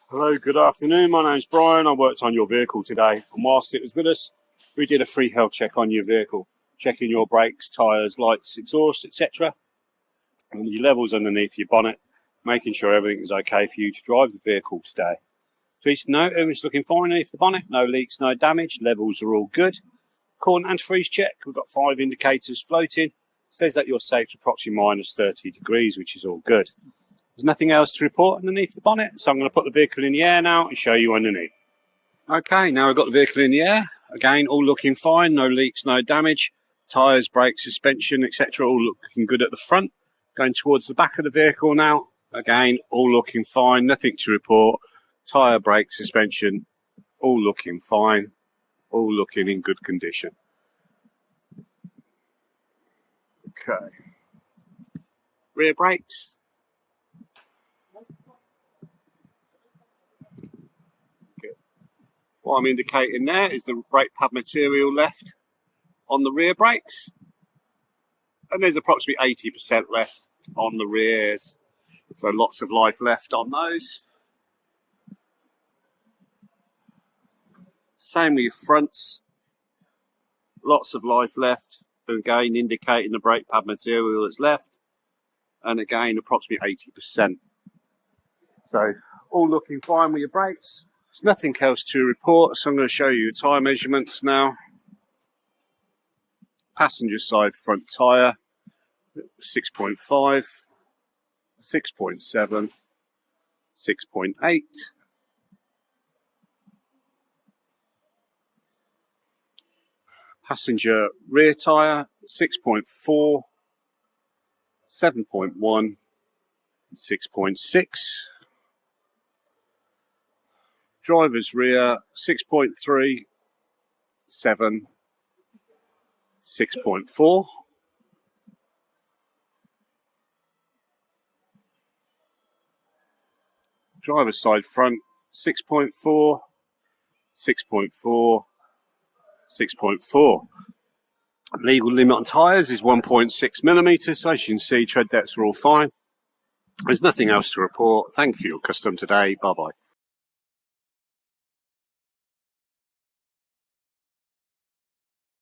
Hello, good afternoon. My name's Bryan. I worked on your vehicle today, and whilst it was with us, we did a free health check on your vehicle, checking your brakes, tyres, lights, exhaust, etc. and your levels underneath your bonnet, making sure everything is okay for you to drive the vehicle today. Please note, everything's looking fine underneath the bonnet, no leaks, no damage, levels are all good. According to antifreeze check, we've got 5 indicators floating. It says that you're safe to approximately minus 30 degrees, which is all good. There's nothing else to report underneath the bonnet, so I'm going to put the vehicle in the air now and show you underneath. Okay, now we've got the vehicle in the air. Again, all looking fine, no leaks, no damage. Tyres, brakes, suspension, etc. all looking good at the front. Going towards the back of the vehicle now. Again, all looking fine, nothing to report. Tyre, brake, suspension, all looking fine, all looking in good condition. Okay. Rear brakes. What I'm indicating there is the brake pad material left on the rear brakes, and there's approximately 80% left on the rears, so lots of life left on those. Same with your fronts, lots of life left, again indicating the brake pad material that's left, and again approximately 80%. So all looking fine with your brakes. There's nothing else to report, so I'm going to show you tyre measurements now. Passenger side front tyre, 6.5, 6.7, 6.8. Passenger rear tyre, 6.4, 7.1, 6.6. Driver's rear, 6.3, 7, 6.4. Driver's side front, 6.4, 6.4, 6.4. Legal limit on tyres is 1.6 millimetres. So as you can see, tread depths are all fine. There's nothing else to report. Thank you for your custom today. Bye-bye.